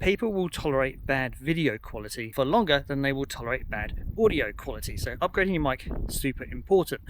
people will tolerate bad video quality for longer than they will tolerate bad audio quality. So upgrading your mic is super important.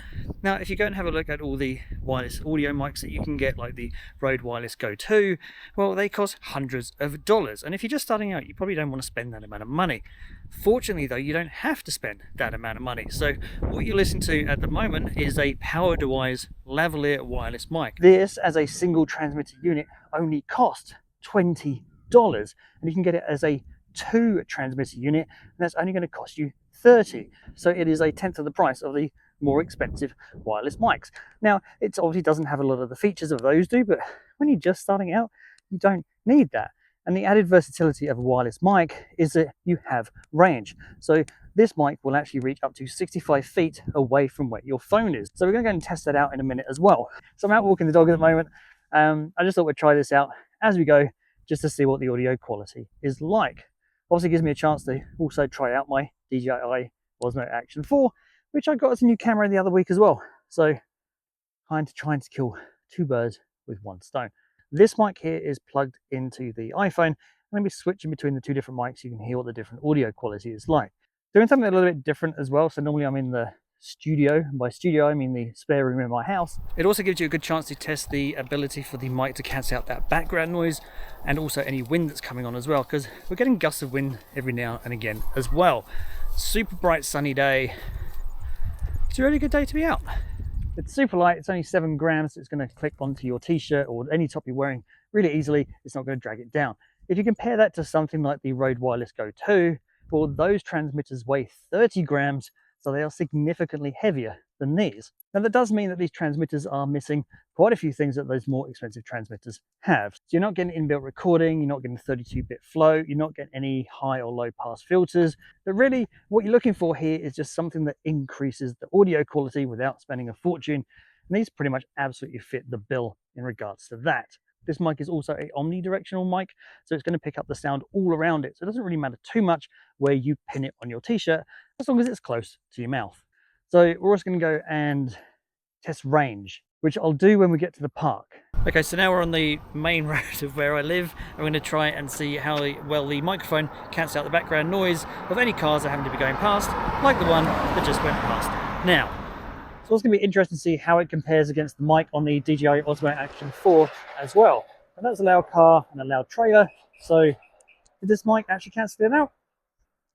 Now, if you go and have a look at all the wireless audio mics that you can get, like the Rode Wireless Go 2, well, they cost hundreds of dollars. And if you're just starting out, you probably don't want to spend that amount of money. Fortunately, though, you don't have to spend that amount of money. So what you listen to at the moment is a PowerDewise lavalier wireless mic. This, as a single transmitter unit, only costs $20, and you can get it as a 2 transmitter unit, and that's only going to cost you $30. So it is a tenth of the price of the more expensive wireless mics. Now, it obviously doesn't have a lot of the features of those do, but when you're just starting out, you don't need that. And the added versatility of a wireless mic is that you have range. So this mic will actually reach up to 65 feet away from where your phone is. So we're going to go and test that out in a minute as well. So I'm out walking the dog at the moment. I just thought we'd try this out as we go, just to see what the audio quality is like. Obviously, it gives me a chance to also try out my DJI Osmo Action 4, which I got as a new camera the other week as well. So trying to kill 2 birds with 1 stone. This mic here is plugged into the iPhone. Let me switch in between the 2 different mics so you can hear what the different audio quality is like. Doing something a little bit different as well. So normally I'm in the studio, and by studio I mean the spare room in my house. It also gives you a good chance to test the ability for the mic to cancel out that background noise and also any wind that's coming on as well, because we're getting gusts of wind every now and again as well. Super bright sunny day. It's a really good day to be out. It's super light, it's only 7 grams, so it's going to click onto your t-shirt or any top you're wearing really easily. It's not going to drag it down. If you compare that to something like the Rode Wireless Go 2, well, those transmitters weigh 30 grams, so they are significantly heavier than these. Now that does mean that these transmitters are missing quite a few things that those more expensive transmitters have. So you're not getting inbuilt recording, you're not getting 32-bit flow, you're not getting any high or low pass filters. But really what you're looking for here is just something that increases the audio quality without spending a fortune. And these pretty much absolutely fit the bill in regards to that. This mic is also a omnidirectional mic, so it's going to pick up the sound all around it. So it doesn't really matter too much where you pin it on your t-shirt, as long as it's close to your mouth. So we're also going to go and test range, which I'll do when we get to the park. Okay, so now we're on the main road of where I live. I'm going to try and see how well the microphone cancels out the background noise of any cars that happen to be going past, like the one that just went past now. So it's going to be interesting to see how it compares against the mic on the DJI Osmo Action 4 as well. And that's a loud car and a loud trailer. So did this mic actually cancel it out?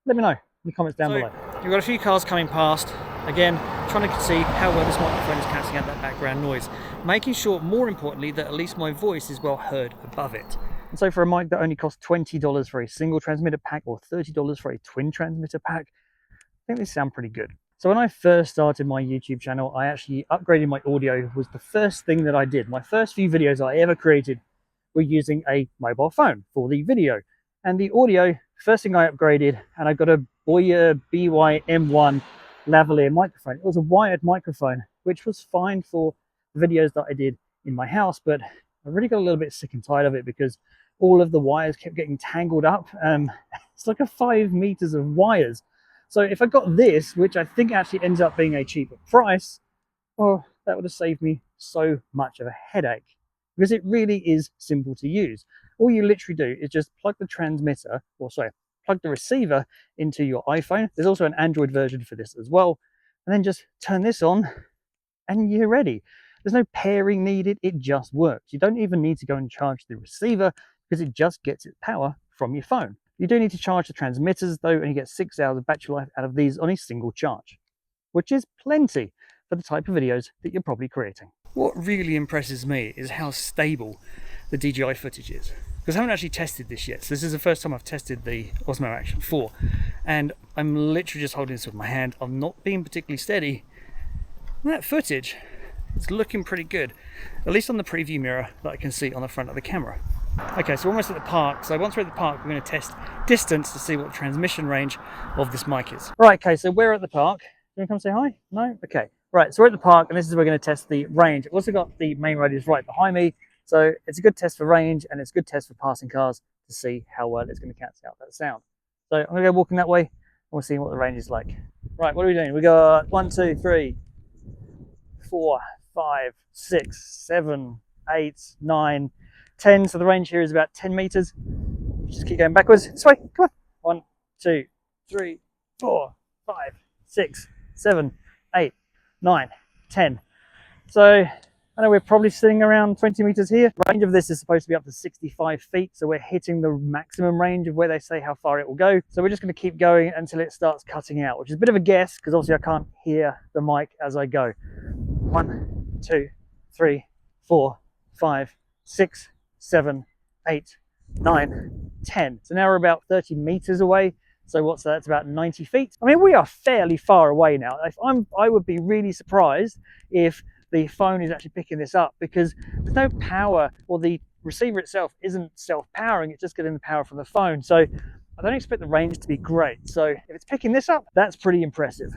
Let me know in the comments down below. You've got a few cars coming past. Again, trying to see how well this microphone is cancelling out that background noise. Making sure, more importantly, that at least my voice is well heard above it. And so for a mic that only costs $20 for a single transmitter pack or $30 for a twin transmitter pack, I think these sound pretty good. So when I first started my YouTube channel, I actually upgraded my audio. Was the first thing that I did. My first few videos I ever created were using a mobile phone for the video. And the audio, first thing I upgraded, and I got a Boya BY-M1 lavalier microphone. It was a wired microphone, which was fine for videos that I did in my house, but I really got a little bit sick and tired of it because all of the wires kept getting tangled up. It's like 5 meters of wires. So if I got this, which I think actually ends up being a cheaper price, well, that would have saved me so much of a headache, because it really is simple to use. All you literally do is just plug the transmitter, plug the receiver into your iPhone. There's also an Android version for this as well. And then just turn this on and you're ready. There's no pairing needed, it just works. You don't even need to go and charge the receiver because it just gets its power from your phone. You do need to charge the transmitters though, and you get 6 hours of battery life out of these on a single charge, which is plenty for the type of videos that you're probably creating. What really impresses me is how stable the DJI footage is, because I haven't actually tested this yet. So this is the first time I've tested the Osmo Action 4, and I'm literally just holding this with my hand. I'm not being particularly steady. And that footage, it's looking pretty good, at least on the preview mirror that I can see on the front of the camera. Okay, so we're almost at the park. So once we're at the park, we're going to test distance to see what the transmission range of this mic is. Right, okay, so we're at the park. You want to come say hi? No? Okay. Right, so we're at the park, and this is where we're going to test the range. We've also got the main road is right behind me. So it's a good test for range, and it's a good test for passing cars to see how well it's going to cancel out that sound. So I'm going to go walking that way, and we'll see what the range is like. Right, what are we doing? We got 1, 2, 3, 4, 5, 6, 7, 8, 9, 10. So the range here is about 10 meters. Just keep going backwards. This way. Come on. 1, 2, 3, 4, 5, 6, 7, 8, 9, 10. So I know we're probably sitting around 20 meters here. Range of this is supposed to be up to 65 feet. So we're hitting the maximum range of where they say how far it will go. So we're just going to keep going until it starts cutting out, which is a bit of a guess because obviously I can't hear the mic as I go. 1, 2, 3, 4, 5, 6, 7, 8, 9, 10. So now we're about 30 meters away. So what's that? It's about 90 feet. I mean, we are fairly far away now. I would be really surprised if the phone is actually picking this up because there's no power, or the receiver itself isn't self-powering, it's just getting the power from the phone. So I don't expect the range to be great. So if it's picking this up, that's pretty impressive.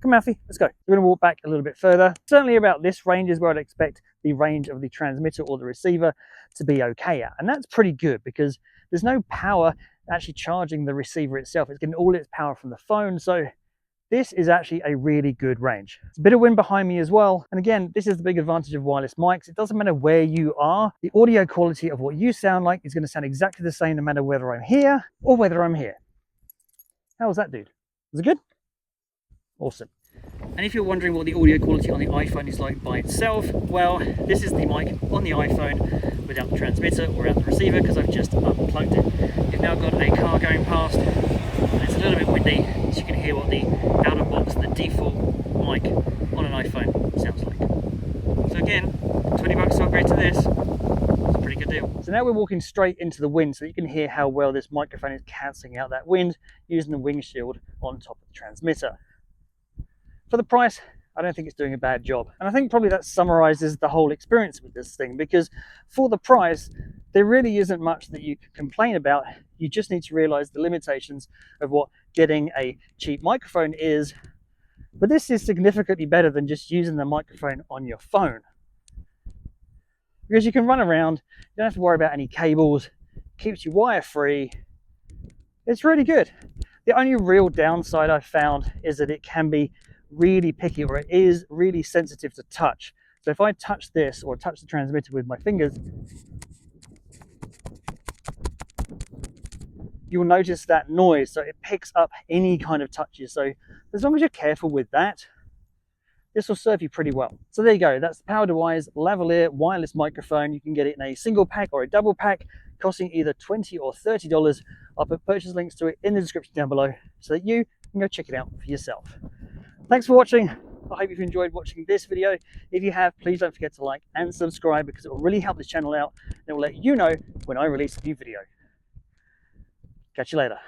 Come Alfie, let's go. We're going to walk back a little bit further. Certainly about this range is where I'd expect the range of the transmitter or the receiver to be okay at. And that's pretty good because there's no power actually charging the receiver itself. It's getting all its power from the phone. So this is actually a really good range. It's a bit of wind behind me as well. And again, this is the big advantage of wireless mics. It doesn't matter where you are. The audio quality of what you sound like is going to sound exactly the same no matter whether I'm here or whether I'm here. How was that, dude? Was it good? Awesome. And if you're wondering what the audio quality on the iPhone is like by itself, well, this is the mic on the iPhone without the transmitter or without the receiver because I've just unplugged it. You've now got a car going past and it's a little bit windy, so you can hear what the out of box, the default mic on an iPhone sounds like. So again, 20 bucks to upgrade to this, it's a pretty good deal. So now we're walking straight into the wind so you can hear how well this microphone is cancelling out that wind using the windshield on top of the transmitter. For the price, I don't think it's doing a bad job. And I think probably that summarizes the whole experience with this thing, because for the price, there really isn't much that you can complain about. You just need to realize the limitations of what getting a cheap microphone is. But this is significantly better than just using the microphone on your phone, because you can run around, you don't have to worry about any cables, keeps you wire free. It's really good. The only real downside I've found is that it can be really picky, or it is really sensitive to touch. So if I touch this or touch the transmitter with my fingers, you'll notice that noise. So it picks up any kind of touches. So as long as you're careful with that, this will serve you pretty well. So there you go. That's the PowerDeWise lavalier wireless microphone. You can get it in a single pack or a double pack, costing either $20 or $30. I'll put purchase links to it in the description down below so that you can go check it out for yourself. Thanks for watching. I hope you've enjoyed watching this video. If you have, please don't forget to like and subscribe, because it will really help this channel out and it will let you know when I release a new video. Catch you later.